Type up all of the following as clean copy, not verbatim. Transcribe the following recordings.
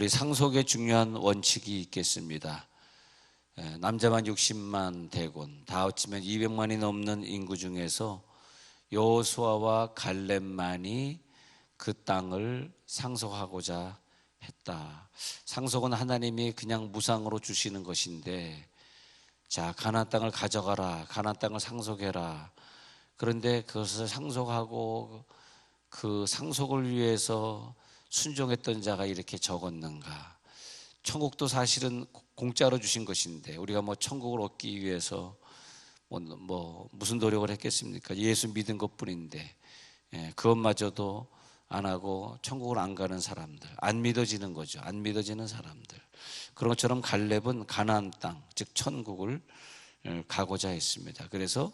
우리 상속에 중요한 원칙이 있겠습니다. 남자만 60만 대군, 다 합치면 200만이 넘는 인구 중에서 여호수아와 갈렙만이 그 땅을 상속하고자 했다. 상속은 하나님이 그냥 무상으로 주시는 것인데, 자, 가나안 땅을 가져가라, 가나안 땅을 상속해라. 그런데 그것을 상속하고 그 상속을 위해서 순종했던 자가 이렇게 적었는가? 천국도 사실은 공짜로 주신 것인데 우리가 뭐 천국을 얻기 위해서 무슨 노력을 했겠습니까? 예수 믿은 것뿐인데, 그것마저도 안 하고 천국을 안 가는 사람들, 안 믿어지는 거죠. 안 믿어지는 사람들. 그런 것처럼 갈렙은 가나안 땅, 즉 천국을 가고자 했습니다. 그래서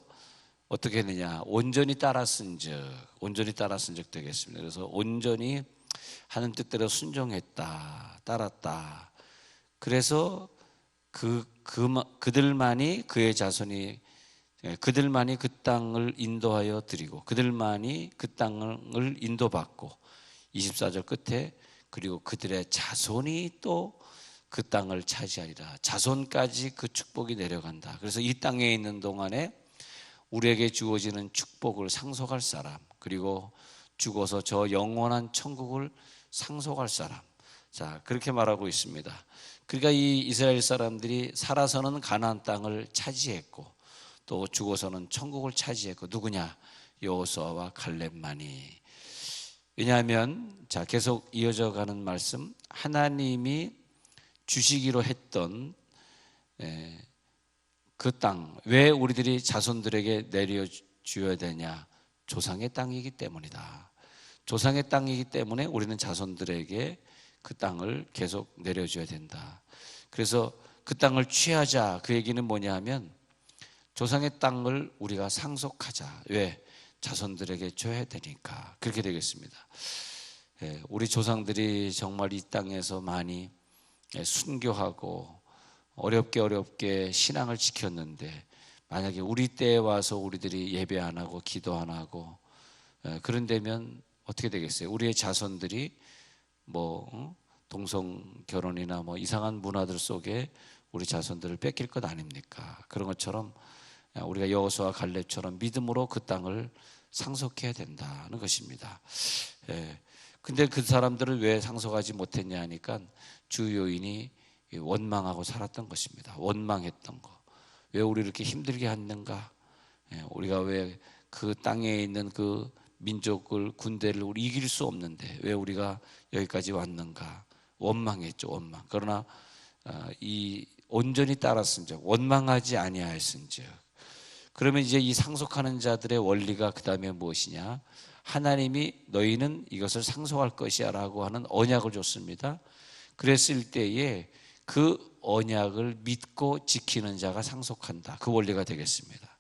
어떻게 했느냐? 온전히 따랐은즉 되겠습니다. 그래서 온전히 하는 뜻대로 순종했다, 따랐다. 그래서 그들만이, 그의 자손이 그들만이 그 땅을 인도하여 드리고, 그들만이 그 땅을 인도받고, 24절 끝에 그리고 그들의 자손이 또 그 땅을 차지하리라. 자손까지 그 축복이 내려간다. 그래서 이 땅에 있는 동안에 우리에게 주어지는 축복을 상속할 사람, 그리고 죽어서 저 영원한 천국을 상속할 사람, 자, 그렇게 말하고 있습니다. 그러니까 이 이스라엘 사람들이 살아서는 가나안 땅을 차지했고 또 죽어서는 천국을 차지했고, 누구냐? 여호수아와 갈렙만이. 왜냐하면, 자, 계속 이어져 가는 말씀, 하나님이 주시기로 했던 그 땅, 왜 우리들이 자손들에게 내려주어야 되냐? 조상의 땅이기 때문이다. 조상의 땅이기 때문에 우리는 자손들에게 그 땅을 계속 내려줘야 된다. 그래서 그 땅을 취하자, 그 얘기는 뭐냐 하면 조상의 땅을 우리가 상속하자. 왜? 자손들에게 줘야 되니까. 그렇게 되겠습니다. 우리 조상들이 정말 이 땅에서 많이 순교하고 어렵게 신앙을 지켰는데, 만약에 우리 때에 와서 우리들이 예배 안 하고 기도 안 하고 그런다면 어떻게 되겠어요? 우리의 자손들이 동성 결혼이나 이상한 문화들 속에 우리 자손들을 뺏길 것 아닙니까? 그런 것처럼 우리가 여호수아 갈렙처럼 믿음으로 그 땅을 상속해야 된다는 것입니다. 근데 그 사람들을 왜 상속하지 못했냐 하니까 주 요인이 원망하고 살았던 것입니다. 원망했던 거. 왜 우리를 이렇게 힘들게 했는가? 우리가 왜 그 땅에 있는 그 민족을, 군대를 우리 이길 수 없는데 왜 우리가 여기까지 왔는가? 원망했죠, 원망. 그러나 이 온전히 따랐은즉, 원망하지 아니하였은즉. 그러면 이제 이 상속하는 자들의 원리가 그 다음에 무엇이냐? 하나님이 너희는 이것을 상속할 것이야 라고 하는 언약을 줬습니다. 그랬을 때에 그 언약을 믿고 지키는 자가 상속한다. 그 원리가 되겠습니다.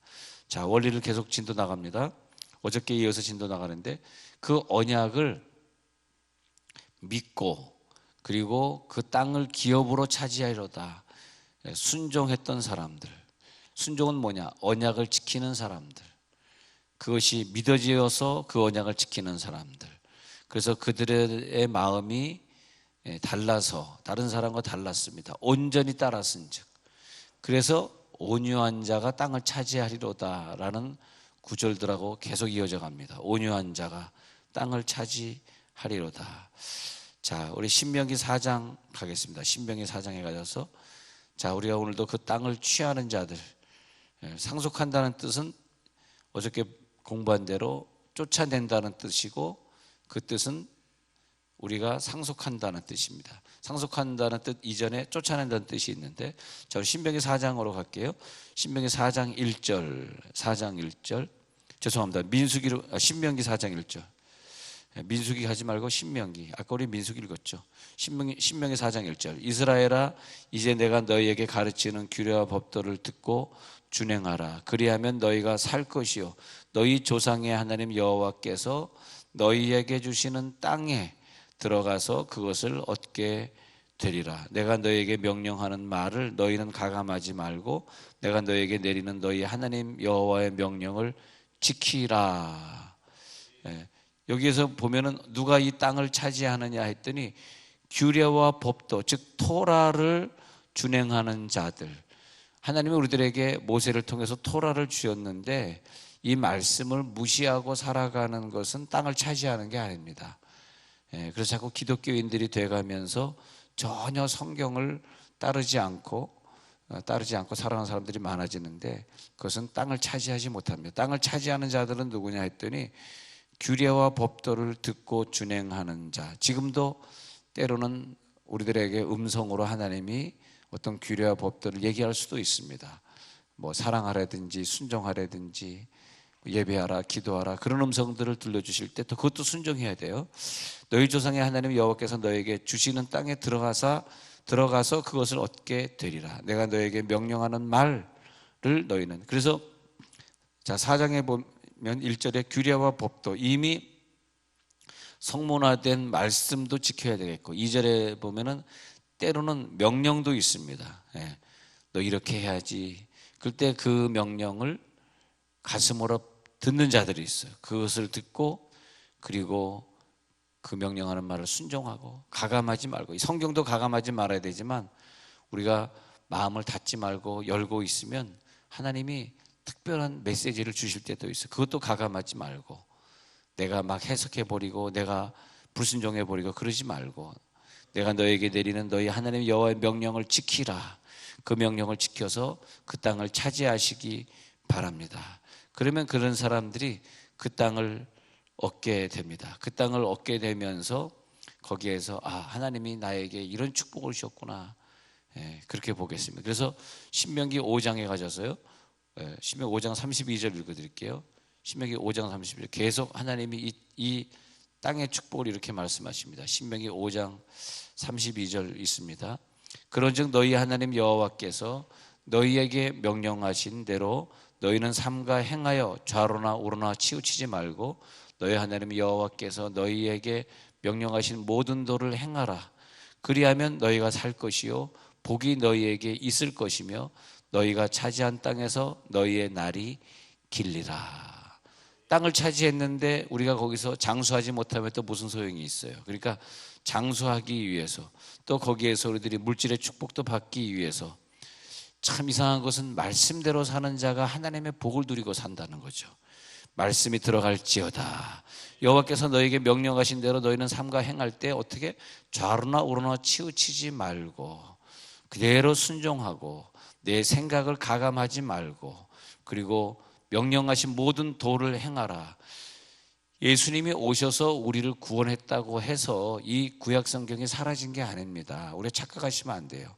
자, 원리를 계속 진도 나갑니다. 어저께 이어서 진도 나가는데, 그 언약을 믿고 그리고 그 땅을 기업으로 차지하리로다. 순종했던 사람들. 순종은 뭐냐? 언약을 지키는 사람들. 그것이 믿어지어서 그 언약을 지키는 사람들. 그래서 그들의 마음이 달라서 다른 사람과 달랐습니다. 온전히 따랐은즉. 그래서 온유한 자가 땅을 차지하리로다라는 구절들하고 계속 이어져 갑니다. 온유한 자가 땅을 차지하리로다. 자, 우리 신명기 4장 가겠습니다. 신명기 4장에 가셔서, 자, 우리가 오늘도 그 땅을 취하는 자들, 상속한다는 뜻은 어저께 공부한 대로 쫓아낸다는 뜻이고, 그 뜻은 우리가 상속한다는 뜻입니다. 상속한다는 뜻 이전에 쫓아낸다는 뜻이 있는데, 자, 신명기 4장으로 갈게요. 신명기 4장 1절. 죄송합니다. 신명기 4장 1절. 민수기 하지 말고 신명기. 아까 우리 민수기 읽었죠. 신명기 4장 1절. 이스라엘아, 이제 내가 너희에게 가르치는 규례와 법도를 듣고 준행하라. 그리하면 너희가 살 것이요 너희 조상의 하나님 여호와께서 너희에게 주시는 땅에 들어가서 그것을 얻게 되리라. 내가 너희에게 명령하는 말을 너희는 가감하지 말고 내가 너희에게 내리는 너희 하나님 여호와의 명령을 지키라. 여기에서 보면은 누가 이 땅을 차지하느냐 했더니 규례와 법도, 즉 토라를 준행하는 자들. 하나님이 우리들에게 모세를 통해서 토라를 주었는데 이 말씀을 무시하고 살아가는 것은 땅을 차지하는 게 아닙니다. 그래서 자꾸 기독교인들이 돼가면서 전혀 성경을 따르지 않고 살아가는 사람들이 많아지는데 그것은 땅을 차지하지 못합니다. 땅을 차지하는 자들은 누구냐 했더니 규례와 법도를 듣고 준행하는 자. 지금도 때로는 우리들에게 음성으로 하나님이 어떤 규례와 법도를 얘기할 수도 있습니다. 뭐 사랑하라든지 순종하라든지 예배하라, 기도하라, 그런 음성들을 들려주실 때 또 그것도 순종해야 돼요. 너희 조상의 하나님 여호와께서 너에게 주시는 땅에 들어가서 그것을 얻게 되리라. 내가 너에게 명령하는 말을 너희는. 그래서 자 4장에 보면 1절에 규례와 법도, 이미 성문화된 말씀도 지켜야 되겠고 2절에 보면은 때로는 명령도 있습니다. 너 이렇게 해야지. 그때 그 명령을 가슴으로 듣는 자들이 있어요. 그것을 듣고 그리고 그 명령하는 말을 순종하고 가감하지 말고, 성경도 가감하지 말아야 되지만 우리가 마음을 닫지 말고 열고 있으면 하나님이 특별한 메시지를 주실 때도 있어요. 그것도 가감하지 말고 내가 막 해석해버리고 내가 불순종해버리고 그러지 말고 내가 너에게 내리는 너희 하나님 여호와의 명령을 지키라. 그 명령을 지켜서 그 땅을 차지하시기 바랍니다. 그러면 그런 사람들이 그 땅을 얻게 됩니다. 그 땅을 얻게 되면서 거기에서 하나님이 나에게 이런 축복을 주셨구나, 그렇게 보겠습니다. 그래서 신명기 5장에 가셔서요, 신명기 5장 32절 읽어드릴게요. 신명기 5장 32절 계속 하나님이 이 땅의 축복을 이렇게 말씀하십니다. 신명기 5장 32절 있습니다. 그런즉 너희 하나님 여호와께서 너희에게 명령하신 대로 너희는 삼가 행하여 좌로나 우로나 치우치지 말고 너희 하나님 여호와께서 너희에게 명령하신 모든 도를 행하라. 그리하면 너희가 살 것이요 복이 너희에게 있을 것이며 너희가 차지한 땅에서 너희의 날이 길리라. 땅을 차지했는데 우리가 거기서 장수하지 못하면 또 무슨 소용이 있어요? 그러니까 장수하기 위해서, 또 거기에서 우리들이 물질의 축복도 받기 위해서, 참 이상한 것은 말씀대로 사는 자가 하나님의 복을 누리고 산다는 거죠. 말씀이 들어갈지어다. 여호와께서 너에게 명령하신 대로 너희는 삼가 행할 때 어떻게 좌로나 우로나 치우치지 말고 그대로 순종하고 내 생각을 가감하지 말고 그리고 명령하신 모든 도를 행하라. 예수님이 오셔서 우리를 구원했다고 해서 이 구약 성경이 사라진 게 아닙니다. 우리 착각하시면 안 돼요.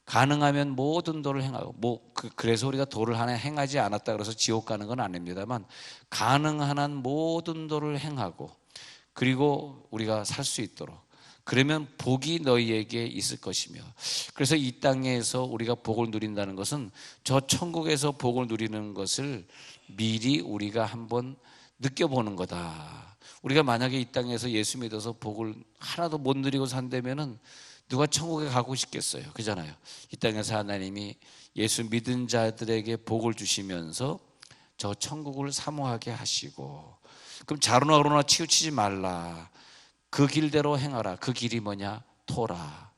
가능하면 모든 도를 행하고 그래서 우리가 도를 하나 행하지 않았다 그래서 지옥 가는 건 아닙니다만 가능한 한 모든 도를 행하고 그리고 우리가 살 수 있도록, 그러면 복이 너희에게 있을 것이며, 그래서 이 땅에서 우리가 복을 누린다는 것은 저 천국에서 복을 누리는 것을 미리 우리가 한번 느껴보는 거다. 우리가 만약에 이 땅에서 예수 믿어서 복을 하나도 못 누리고 산다면은 누가 천국에 가고 싶겠어요? 그잖아요. 이 땅에서 하나님이 예수 믿은 자들에게 복을 주시면서 저 천국을 사모하게 하시고, 그럼 좌로나 우로나 치우치지 말라. 그 길대로 행하라. 그 길이 뭐냐? 토라.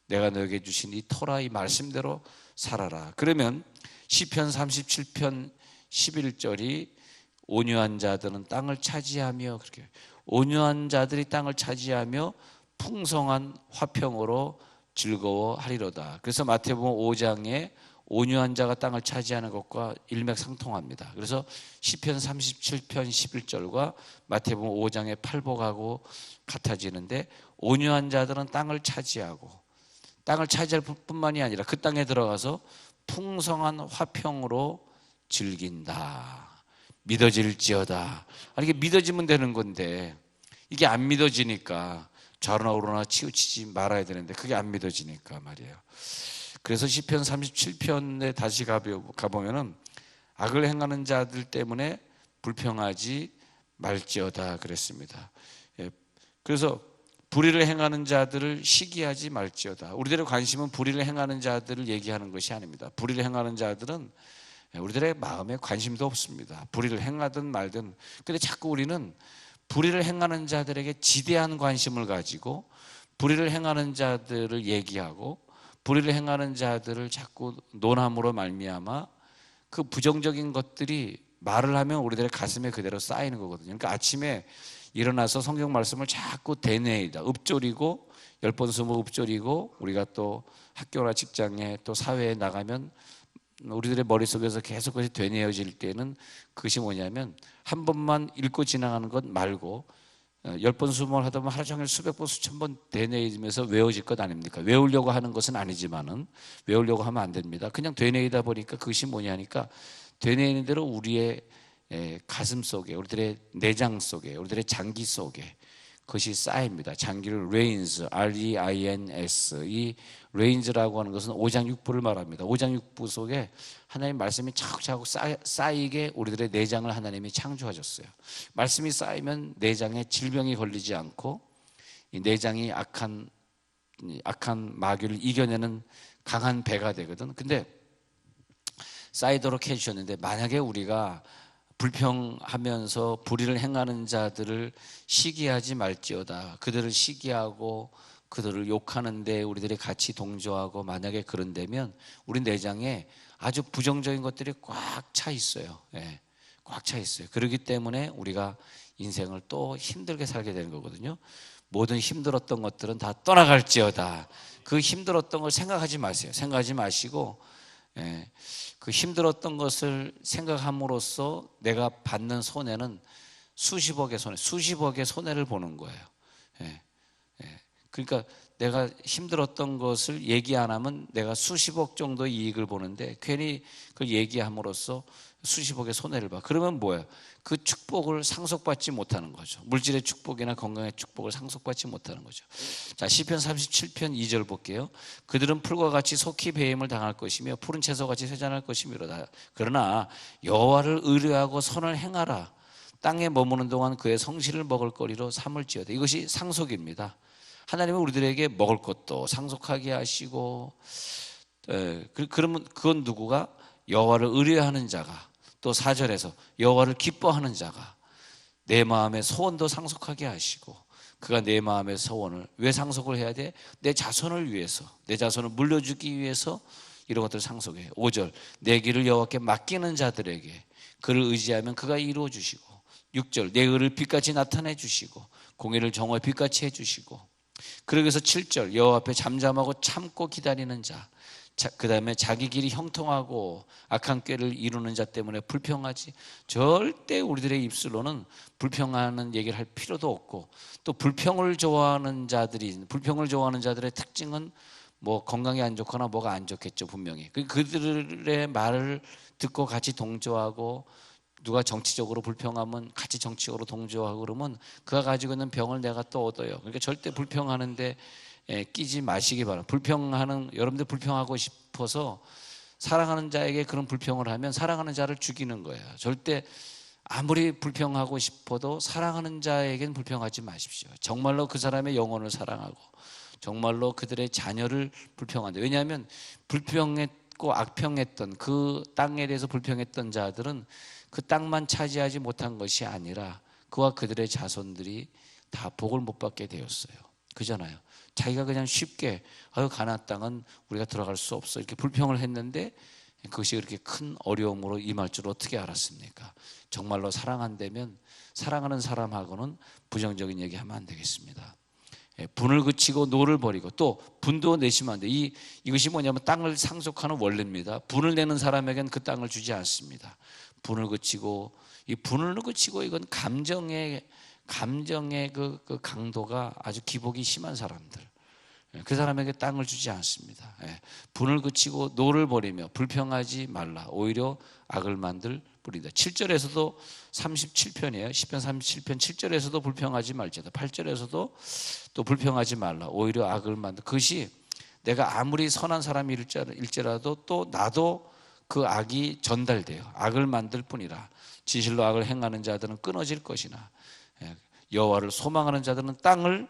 내가 너에게 주신 이 토라, 이 말씀대로 살아라. 그러면 시편 37편 11절이 온유한 자들은 땅을 차지하며, 그렇게 온유한 자들이 땅을 차지하며 풍성한 화평으로 즐거워하리로다. 그래서 마태복음 5장에 온유한 자가 땅을 차지하는 것과 일맥상통합니다. 그래서 시편 37편 11절과 마태복음 5장의 팔복하고 같아지는데, 온유한 자들은 땅을 차지하고 땅을 차지할 뿐만이 아니라 그 땅에 들어가서 풍성한 화평으로 즐긴다. 믿어질지어다. 이게 믿어지면 되는 건데 이게 안 믿어지니까 좌로나 우로나 치우치지 말아야 되는데 그게 안 믿어지니까 말이에요. 그래서 시편 37편에 다시 가보면은 악을 행하는 자들 때문에 불평하지 말지어다 그랬습니다. 그래서 불의를 행하는 자들을 시기하지 말지어다. 우리들의 관심은 불의를 행하는 자들을 얘기하는 것이 아닙니다. 불의를 행하는 자들은 우리들의 마음에 관심도 없습니다. 불의를 행하든 말든. 근데 자꾸 우리는 불의를 행하는 자들에게 지대한 관심을 가지고 불의를 행하는 자들을 얘기하고 불의를 행하는 자들을 자꾸 논함으로 말미암아 그 부정적인 것들이 말을 하면 우리들의 가슴에 그대로 쌓이는 거거든요. 그러니까 아침에 일어나서 성경 말씀을 자꾸 되뇌이다, 읊조리고 10번 20번 읊조리고 우리가 또 학교나 직장에 또 사회에 나가면 우리들의 머릿속에서 계속 그것이 되뇌어질 때는 그것이 뭐냐면 한 번만 읽고 지나가는 것 말고 10번 20번 하다 보면 하루 종일 수백 번 수천 번 되뇌이면서 외워질 것 아닙니까? 외우려고 하는 것은 아니지만은 외우려고 하면 안 됩니다. 그냥 되뇌이다 보니까 그것이 뭐냐니까 되뇌이는 대로 우리의 가슴 속에, 우리들의 내장 속에, 우리들의 장기 속에 그것이 쌓입니다. 장기를 레인스, R-E-I-N-S, 이 레인즈라고 하는 것은 오장육부를 말합니다. 오장육부 속에 하나님 말씀이 차곡차곡 쌓이게 우리들의 내장을 하나님이 창조하셨어요. 말씀이 쌓이면 내장에 질병이 걸리지 않고 이 내장이 악한 마귀를 이겨내는 강한 배가 되거든. 근데 쌓이도록 해주셨는데 만약에 우리가 불평하면서 불의를 행하는 자들을 시기하지 말지어다. 그들을 시기하고 그들을 욕하는데 우리들이 같이 동조하고 만약에 그런다면 우리 내장에 아주 부정적인 것들이 꽉 차 있어요. 꽉 차 있어요. 그렇기 때문에 우리가 인생을 또 힘들게 살게 되는 거거든요. 모든 힘들었던 것들은 다 떠나갈지어다. 그 힘들었던 걸 생각하지 마세요. 생각하지 마시고 그 힘들었던 것을 생각함으로써 내가 받는 손해는 수십억의 손해를 보는 거예요. 그러니까 내가 힘들었던 것을 얘기 안 하면 내가 수십억 정도의 이익을 보는데 괜히 그걸 얘기함으로써 수십억의 손해를 봐. 그러면 뭐예요? 그 축복을 상속받지 못하는 거죠. 물질의 축복이나 건강의 축복을 상속받지 못하는 거죠. 자, 시편 37편 2절 볼게요. 그들은 풀과 같이 속히 배임을 당할 것이며 푸른 채소같이 쇠잔할 것이미로다. 그러나 여호와를 의뢰하고 선을 행하라. 땅에 머무는 동안 그의 성실을 먹을 거리로 삼을지어다. 이것이 상속입니다. 하나님은 우리들에게 먹을 것도 상속하게 하시고, 그러면 그건 누구가? 여호와를 의뢰하는 자가, 또 4절에서 여호와를 기뻐하는 자가 내 마음의 소원도 상속하게 하시고, 그가 내 마음의 소원을 왜 상속을 해야 돼? 내 자손을 위해서, 내 자손을 물려주기 위해서 이런 것들을 상속해요. 5절 내 길을 여호와께 맡기는 자들에게 그를 의지하면 그가 이루어 주시고, 6절 내 의를 빛같이 나타내 주시고 공의를 정오의 빛같이 해주시고, 그러기 위해서 7절 여호와 앞에 잠잠하고 참고 기다리는 자, 그 다음에 자기 길이 형통하고 악한 꾀를 이루는 자 때문에 불평하지. 절대 우리들의 입술로는 불평하는 얘기를 할 필요도 없고, 또 불평을 좋아하는 자들의 특징은 뭐 건강이 안 좋거나 뭐가 안 좋겠죠, 분명히. 그들의 말을 듣고 같이 동조하고, 누가 정치적으로 불평하면 같이 정치적으로 동조하고 그러면 그가 가지고 있는 병을 내가 또 얻어요. 그러니까 절대 불평하는데 끼지 마시기 바랍니다. 여러분들 불평하고 싶어서 사랑하는 자에게 그런 불평을 하면 사랑하는 자를 죽이는 거예요. 절대 아무리 불평하고 싶어도 사랑하는 자에겐 불평하지 마십시오. 정말로 그 사람의 영혼을 사랑하고 정말로 그들의 자녀를 불평한다. 왜냐하면 불평했고 악평했던 그 땅에 대해서 불평했던 자들은 그 땅만 차지하지 못한 것이 아니라 그와 그들의 자손들이 다 복을 못 받게 되었어요. 그잖아요. 자기가 그냥 쉽게 가나안 땅은 우리가 들어갈 수 없어 이렇게 불평을 했는데 그것이 그렇게 큰 어려움으로 임할 줄 어떻게 알았습니까? 정말로 사랑한다면 사랑하는 사람하고는 부정적인 얘기하면 안 되겠습니다. 분을 그치고 노를 버리고, 또 분도 내시면 안 돼. 이것이 뭐냐면 땅을 상속하는 원리입니다. 분을 내는 사람에겐 그 땅을 주지 않습니다. 분을 그치고, 이건 감정의 그 강도가 아주 기복이 심한 사람들, 그 사람에게 땅을 주지 않습니다. 분을 그치고 노를 버리며 불평하지 말라. 오히려 악을 만들 뿌리다. 7절에서도 37편이에요. 시편 37편 7절에서도 불평하지 말지어다. 8절에서도 또 불평하지 말라. 오히려 악을 만들. 그것이 내가 아무리 선한 사람일지라도 또 나도 그 악이 전달돼요. 악을 만들 뿐이라. 진실로 악을 행하는 자들은 끊어질 것이나 여호와를 소망하는 자들은 땅을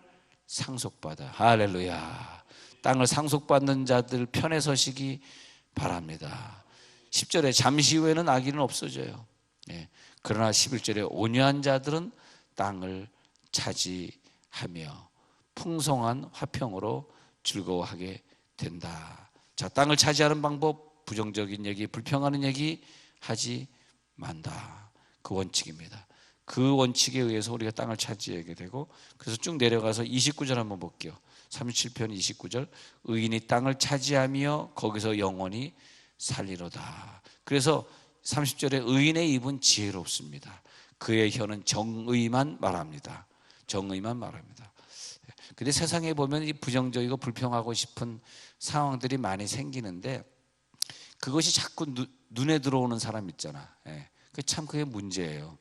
상속받아. 할렐루야. 땅을 상속받는 자들 편에 서시기 바랍니다. 10절에 잠시 후에는 악인은 없어져요. 그러나 11절에 온유한 자들은 땅을 차지하며 풍성한 화평으로 즐거워하게 된다. 자, 땅을 차지하는 방법, 부정적인 얘기, 불평하는 얘기 하지 만다. 그 원칙입니다. 그 원칙에 의해서 우리가 땅을 차지하게 되고, 그래서 쭉 내려가서 29절 한번 볼게요. 37편 29절, 의인이 땅을 차지하며 거기서 영원히 살리로다. 그래서 30절에 의인의 입은 지혜롭습니다. 그의 혀는 정의만 말합니다. 정의만 말합니다. 근데 세상에 보면 이 부정적이고 불평하고 싶은 상황들이 많이 생기는데, 그것이 자꾸 눈에 들어오는 사람 있잖아. 참 그게 문제예요.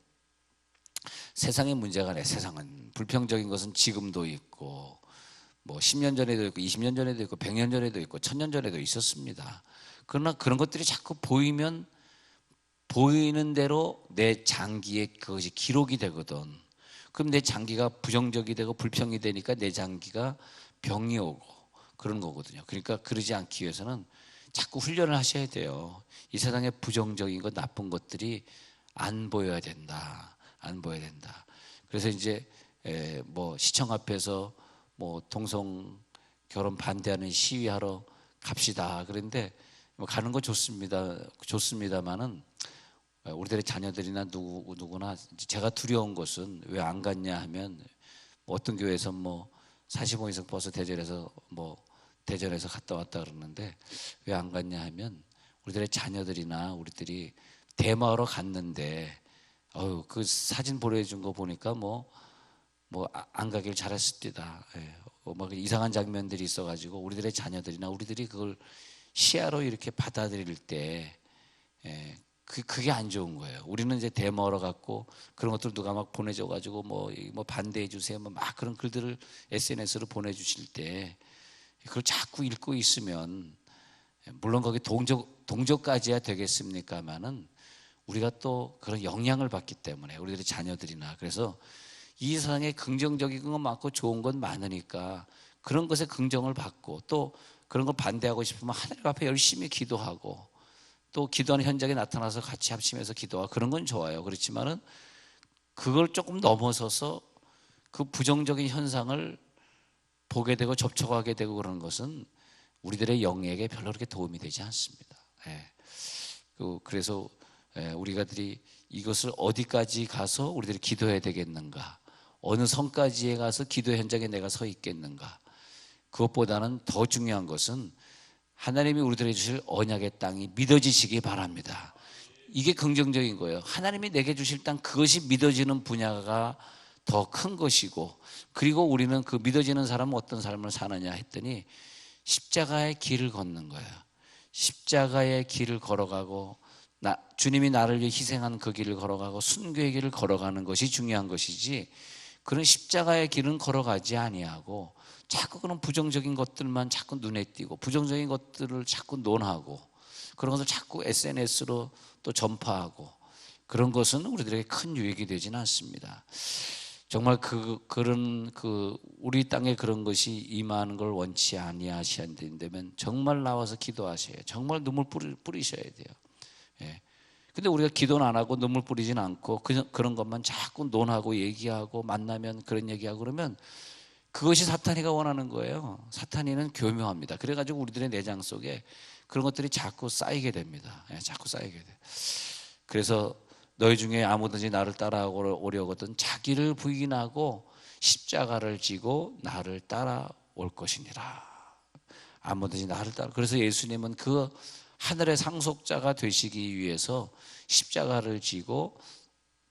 세상의 문제가 아니라, 세상은 불평적인 것은 지금도 있고, 뭐 10년 전에도 있고 20년 전에도 있고 100년 전에도 있고 1000년 전에도 있었습니다. 그러나 그런 것들이 자꾸 보이면 보이는 대로 내 장기에 그것이 기록이 되거든. 그럼 내 장기가 부정적이 되고 불평이 되니까 내 장기가 병이 오고 그런 거거든요. 그러니까 그러지 않기 위해서는 자꾸 훈련을 하셔야 돼요. 이 세상에 부정적인 것, 나쁜 것들이 안 보여야 된다. 안 보여야 된다. 그래서 이제 뭐 시청 앞에서 뭐 동성 결혼 반대하는 시위하러 갑시다. 그런데 뭐 가는 거 좋습니다만은 우리들의 자녀들이나 누구나 제가 두려운 것은 왜 안 갔냐 하면, 뭐 어떤 교회에서 뭐 45 인승 버스 대전에서 갔다 왔다 그러는데, 왜 안 갔냐 하면 우리들의 자녀들이나 우리들이 대마하러 갔는데 그 사진 보내준 거 보니까 안 가길 잘했습니다. 막 이상한 장면들이 있어가지고 우리들의 자녀들이나 우리들이 그걸 시야로 이렇게 받아들일 때 그게 안 좋은 거예요. 우리는 이제 대머러 갖고 그런 것들 누가 막 보내줘가지고 뭐 반대해 주세요, 막 그런 글들을 SNS로 보내주실 때 그걸 자꾸 읽고 있으면, 물론 거기 동조까지야 되겠습니까만은 우리가 또 그런 영향을 받기 때문에, 우리들의 자녀들이나. 그래서 이 세상에 긍정적인 건 많고 좋은 건 많으니까 그런 것에 긍정을 받고, 또 그런 걸 반대하고 싶으면 하나님 앞에 열심히 기도하고, 또 기도하는 현장에 나타나서 같이 합심해서 기도하고, 그런 건 좋아요. 그렇지만은 그걸 조금 넘어서서 그 부정적인 현상을 보게 되고 접촉하게 되고 그러는 것은 우리들의 영역에 별로 그렇게 도움이 되지 않습니다. 그래서 우리가들이 이것을 어디까지 가서 우리들이 기도해야 되겠는가, 어느 선까지에 가서 기도 현장에 내가 서 있겠는가. 그것보다는 더 중요한 것은 하나님이 우리들에게 주실 언약의 땅이 믿어지시기 바랍니다. 이게 긍정적인 거예요. 하나님이 내게 주실 땅, 그것이 믿어지는 분야가 더 큰 것이고, 그리고 우리는 그 믿어지는 사람은 어떤 삶을 사느냐 했더니 십자가의 길을 걷는 거예요. 십자가의 길을 걸어가고, 주님이 나를 위해 희생한 그 길을 걸어가고 순교의 길을 걸어가는 것이 중요한 것이지, 그런 십자가의 길은 걸어가지 아니하고 자꾸 그런 부정적인 것들만 자꾸 눈에 띄고 부정적인 것들을 자꾸 논하고 그런 것을 자꾸 SNS로 또 전파하고, 그런 것은 우리들에게 큰 유익이 되지는 않습니다. 정말 우리 땅에 그런 것이 임하는 걸 원치 아니하신다면 정말 나와서 기도하셔야, 정말 눈물 뿌리셔야 돼요. 근데 우리가 기도는 안 하고 눈물 뿌리진 않고 그런 것만 자꾸 논하고 얘기하고 만나면 그런 얘기하고 그러면 그것이 사탄이가 원하는 거예요. 사탄이는 교묘합니다. 그래가지고 우리들의 내장 속에 그런 것들이 자꾸 쌓이게 됩니다. 자꾸 쌓이게 돼. 그래서 너희 중에 아무든지 나를 따라오려거든 자기를 부인하고 십자가를 지고 나를 따라올 것이니라. 아무든지 나를 따라. 그래서 예수님은 그 하늘의 상속자가 되시기 위해서 십자가를 지고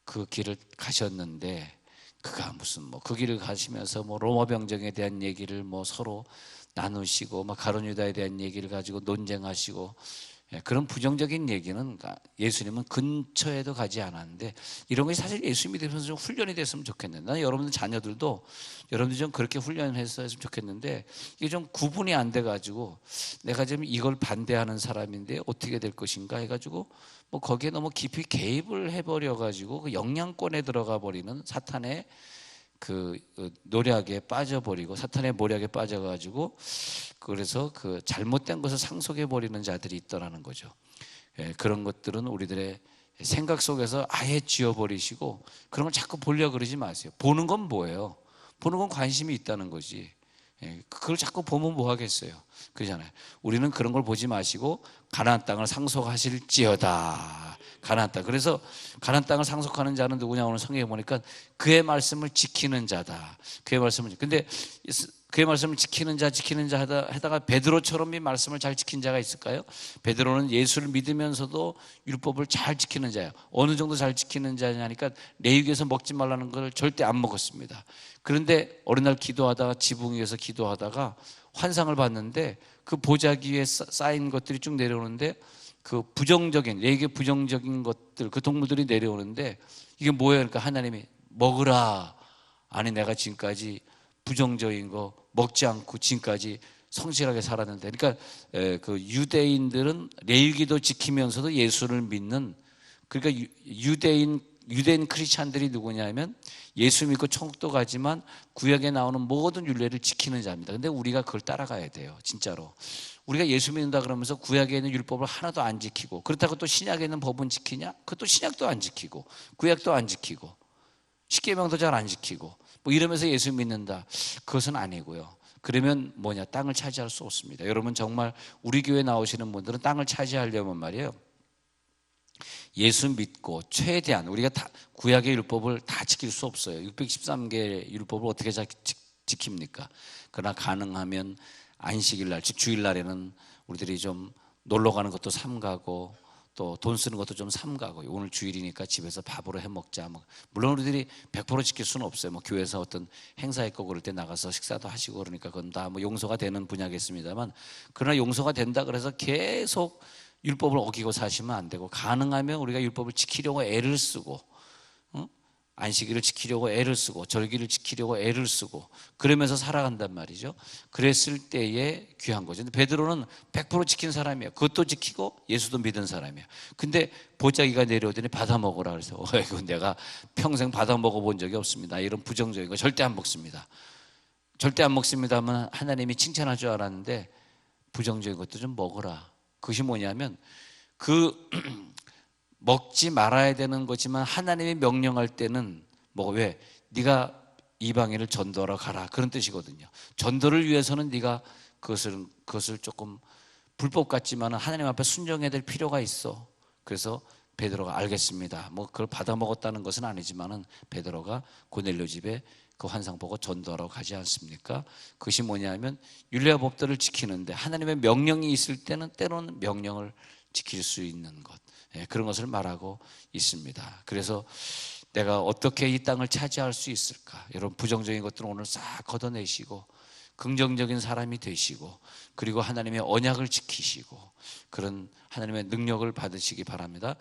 그 길을 가셨는데, 그가 무슨 그 길을 가시면서 로마 병정에 대한 얘기를 서로 나누시고 가룟 유다에 대한 얘기를 가지고 논쟁하시고, 그런 부정적인 얘기는 예수님은 근처에도 가지 않았는데, 이런 것이 사실 예수 믿으면서 좀 훈련이 됐으면 좋겠는데, 나는 여러분들 자녀들도 여러분들이 좀 그렇게 훈련을 했으면 좋겠는데, 이게 좀 구분이 안 돼가지고 내가 지금 이걸 반대하는 사람인데 어떻게 될 것인가 해가지고 거기에 너무 깊이 개입을 해버려가지고 그 영향권에 들어가 버리는 사탄의 그 노략에 빠져버리고, 사탄의 모략에 빠져가지고 그래서 그 잘못된 것을 상속해 버리는 자들이 있더라는 거죠. 그런 것들은 우리들의 생각 속에서 아예 지워버리시고, 그런 걸 자꾸 보려고 그러지 마세요. 보는 건 뭐예요? 보는 건 관심이 있다는 거지. 그걸 자꾸 보면 뭐 하겠어요. 그러잖아요. 우리는 그런 걸 보지 마시고 가나안 땅을 상속하실지어다. 가나안 땅. 그래서 가나안 땅을 상속하는 자는 누구냐? 오늘 성경에 보니까 그의 말씀을 지키는 자다. 그의 말씀을. 근데 그의 말씀을 지키는 자 하다가 베드로처럼 이 말씀을 잘 지킨 자가 있을까요? 베드로는 예수를 믿으면서도 율법을 잘 지키는 자예요. 어느 정도 잘 지키는 자냐니까 레위기에서 먹지 말라는 걸 절대 안 먹었습니다. 그런데 어느 날 기도하다가 지붕 위에서 기도하다가 환상을 봤는데 그 보자기 위에 쌓인 것들이 쭉 내려오는데 그 부정적인, 레위기의 부정적인 것들, 그 동물들이 내려오는데 이게 뭐예요? 그러니까 하나님이 먹으라. 아니 내가 지금까지 부정적인 거 먹지 않고 지금까지 성실하게 살았는데, 그러니까 그 유대인들은 레위기도 지키면서도 예수를 믿는, 그러니까 유대인 크리스찬들이 누구냐면 예수 믿고 천국도 가지만 구약에 나오는 모든 율례를 지키는 자입니다. 근데 우리가 그걸 따라가야 돼요. 진짜로 우리가 예수 믿는다 그러면서 구약에 있는 율법을 하나도 안 지키고, 그렇다고 또 신약에 있는 법은 지키냐? 그것도 신약도 안 지키고 구약도 안 지키고 십계명도 잘 안 지키고 뭐 이러면서 예수 믿는다, 그것은 아니고요. 그러면 뭐냐? 땅을 차지할 수 없습니다. 여러분 정말 우리 교회 나오시는 분들은 땅을 차지하려면 말이에요, 예수 믿고 최대한 우리가 다 구약의 율법을 다 지킬 수 없어요. 613개 율법을 어떻게 지킵니까? 그러나 가능하면 안식일날, 즉 주일날에는 우리들이 좀 놀러 가는 것도 삼가고 또 돈 쓰는 것도 좀 삼가고, 오늘 주일이니까 집에서 밥으로 해 먹자. 물론 우리들이 100% 지킬 수는 없어요. 뭐 교회에서 어떤 행사 있고 그럴 때 나가서 식사도 하시고 그러니까 그건 다 뭐 용서가 되는 분야겠습니다만, 그러나 용서가 된다 그래서 계속 율법을 어기고 사시면 안 되고, 가능하면 우리가 율법을 지키려고 애를 쓰고, 안식일을 지키려고 애를 쓰고 절기를 지키려고 애를 쓰고 그러면서 살아간단 말이죠. 그랬을 때에 귀한 거죠. 근데 베드로는 100% 지킨 사람이에요. 그것도 지키고 예수도 믿은 사람이에요. 근데 보자기가 내려오더니 받아 먹으라 그래서 이거 내가 평생 받아 먹어본 적이 없습니다. 이런 부정적인 거 절대 안 먹습니다. 절대 안 먹습니다만 하나님이 칭찬할 줄 알았는데 부정적인 것도 좀 먹으라. 그것이 뭐냐면 먹지 말아야 되는 거지만 하나님이 명령할 때는 왜? 네가 이방인을 전도하러 가라, 그런 뜻이거든요. 전도를 위해서는 네가 그것을 조금 불법 같지만 하나님 앞에 순종해야 될 필요가 있어. 그래서 베드로가 알겠습니다. 그걸 받아 먹었다는 것은 아니지만은 베드로가 고넬료 집에 그 환상 보고 전도하러 가지 않습니까? 그것이 뭐냐면 율례와 법들을 지키는데 하나님의 명령이 있을 때는 때로는 명령을 지킬 수 있는 것, 그런 것을 말하고 있습니다. 그래서 내가 어떻게 이 땅을 차지할 수 있을까? 여러분 부정적인 것들은 오늘 싹 걷어내시고 긍정적인 사람이 되시고, 그리고 하나님의 언약을 지키시고 그런 하나님의 능력을 받으시기 바랍니다.